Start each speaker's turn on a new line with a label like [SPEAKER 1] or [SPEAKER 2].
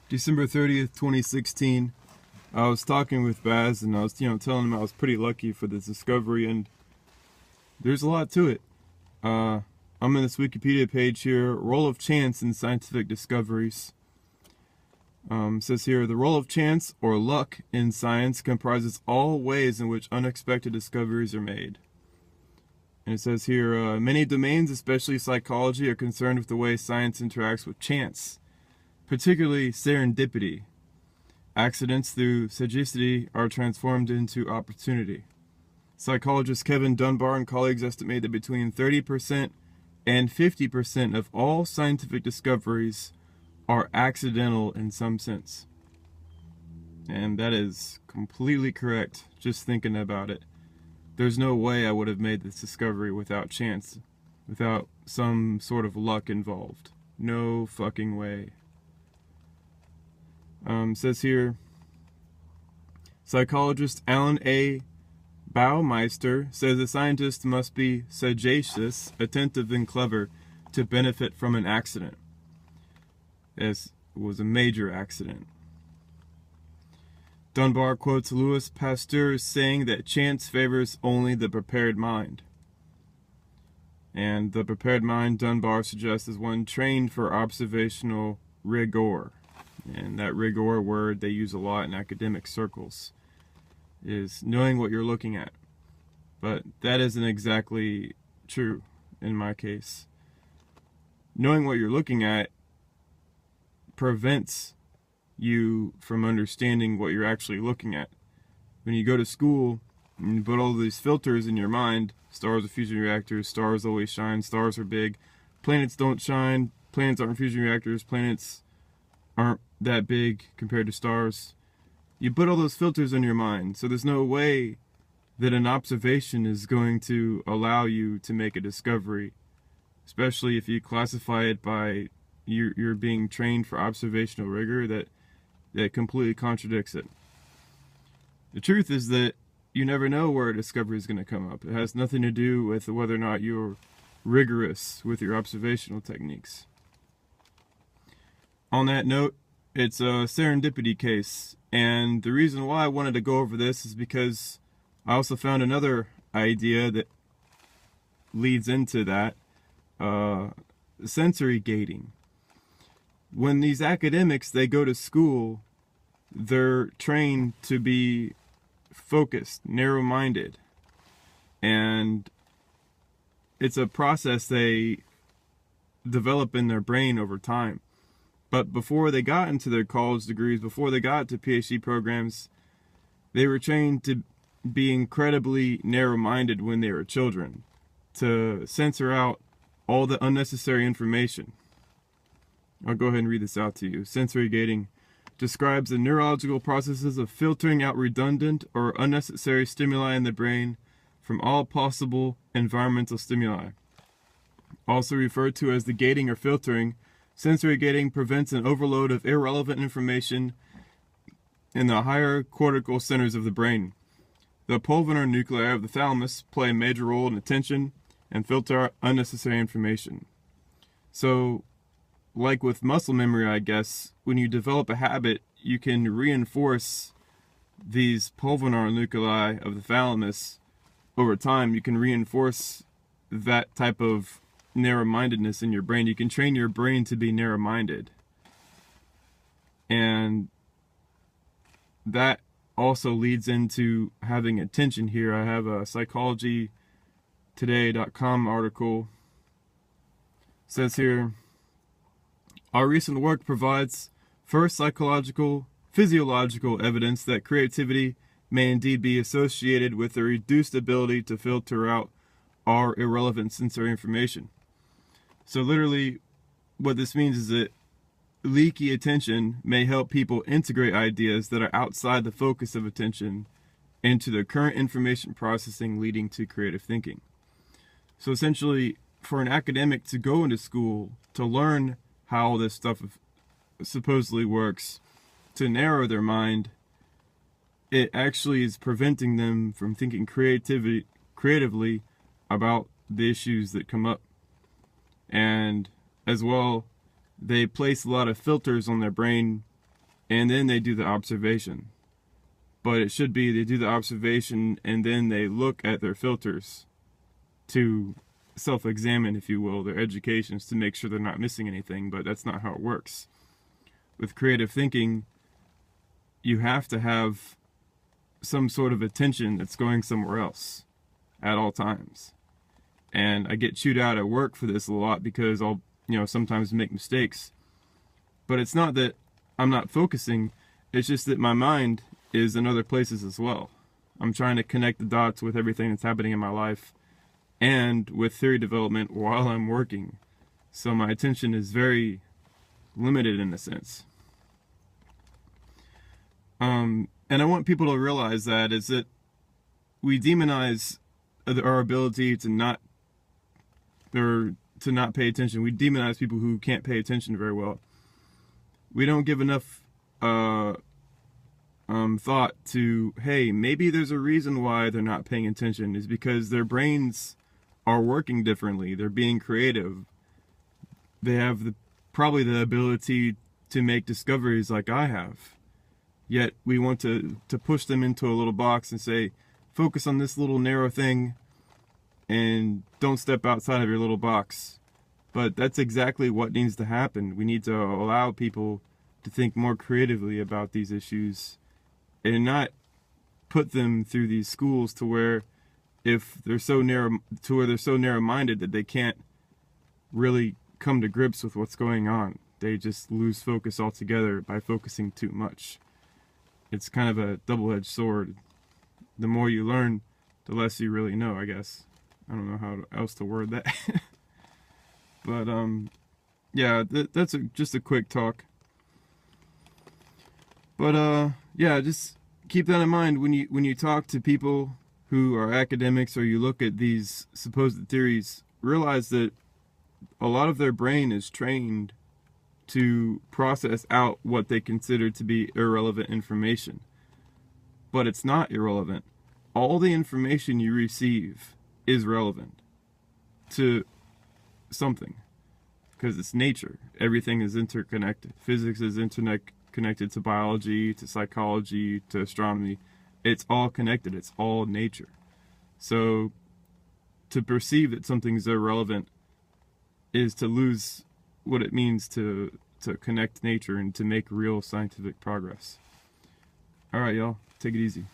[SPEAKER 1] December 30th, 2016. I was talking with Baz and I was, telling him I was pretty lucky for this discovery, and there's a lot to it. I'm in this Wikipedia page here, role of chance in scientific discoveries. It says here, the role of chance or luck in science comprises all ways in which unexpected discoveries are made. And it says here, many domains, especially psychology, are concerned with the way science interacts with chance, particularly serendipity. Accidents through sagacity are transformed into opportunity. Psychologist Kevin Dunbar and colleagues estimate that between 30% and 50% of all scientific discoveries are accidental in some sense. And that is completely correct, just thinking about it. There's no way I would have made this discovery without chance, without some sort of luck involved. No fucking way. Says here, psychologist Alan A. Baumeister says a scientist must be sagacious, attentive, and clever to benefit from an accident. This was a major accident. Dunbar quotes Louis Pasteur saying that chance favors only the prepared mind. And the prepared mind, Dunbar suggests, is one trained for observational rigor. And that rigor word they use a lot in academic circles is knowing what you're looking at. But that isn't exactly true in my case. Knowing what you're looking at prevents you from understanding what you're actually looking at. When you go to school and you put all these filters in your mind, stars are fusion reactors, stars always shine, stars are big, planets don't shine, planets aren't fusion reactors, planets aren't that big compared to stars. You put all those filters in your mind, so there's no way that an observation is going to allow you to make a discovery, especially if you classify it by you're being trained for observational rigor. That completely contradicts it. The truth is that you never know where a discovery is going to come up. It has nothing to do with whether or not you're rigorous with your observational techniques. On that note, it's a serendipity case, and the reason why I wanted to go over this is because I also found another idea that leads into that, sensory gating. When these academics, they go to school, they're trained to be focused, narrow-minded, and it's a process they develop in their brain over time. But before they got into their college degrees, before they got to PhD programs, they were trained to be incredibly narrow-minded when they were children, to censor out all the unnecessary information. I'll go ahead and read this out to you. Sensory gating describes the neurological processes of filtering out redundant or unnecessary stimuli in the brain from all possible environmental stimuli. Also referred to as the gating or filtering, sensory gating prevents an overload of irrelevant information in the higher cortical centers of the brain. The pulvinar nuclei of the thalamus play a major role in attention and filter out unnecessary information. So, like with muscle memory, I guess, when you develop a habit, you can reinforce these pulvinar nuclei of the thalamus over time. You can reinforce that type of narrow-mindedness in your brain. You can train your brain to be narrow-minded. And that also leads into having attention here. I have a psychologytoday.com article. It says here, our recent work provides first physiological evidence that creativity may indeed be associated with a reduced ability to filter out our irrelevant sensory information. So literally, what this means is that leaky attention may help people integrate ideas that are outside the focus of attention into the current information processing, leading to creative thinking. So essentially, for an academic to go into school to learn how this stuff supposedly works, to narrow their mind, it actually is preventing them from thinking creatively about the issues that come up. And as well, they place a lot of filters on their brain and then they do the observation. But it should be they do the observation and then they look at their filters to self-examine, if you will, their educations to make sure they're not missing anything, but that's not how it works. With creative thinking, you have to have some sort of attention that's going somewhere else at all times. And I get chewed out at work for this a lot because I'll, sometimes make mistakes. But it's not that I'm not focusing, it's just that my mind is in other places as well. I'm trying to connect the dots with everything that's happening in my life and with theory development while I'm working. So my attention is very limited in a sense. And I want people to realize that is that we demonize our ability to not pay attention. We demonize people who can't pay attention very well. We don't give enough thought to, hey, maybe there's a reason why they're not paying attention is because their brains are working differently. They're being creative. They have probably the ability to make discoveries like I have. Yet we want to push them into a little box and say, focus on this little narrow thing and don't step outside of your little box. But that's exactly what needs to happen. We need to allow people to think more creatively about these issues and not put them through these schools to where if they're so narrow-minded that they can't really come to grips with what's going on. They just lose focus altogether by focusing too much. It's kind of a double-edged sword. The more you learn, the less you really know, I guess. I don't know how else to word that. But, yeah, that's just a quick talk. But, yeah, just keep that in mind when you talk to people who are academics or you look at these supposed theories, realize that a lot of their brain is trained to process out what they consider to be irrelevant information. But it's not irrelevant. All the information you receive is relevant to something because it's nature. Everything is interconnected. Physics is connected to biology, to psychology, to astronomy. It's all connected. It's all nature. So to perceive that something's irrelevant is to lose what it means to connect nature and to make real scientific progress. All right, y'all, take it easy.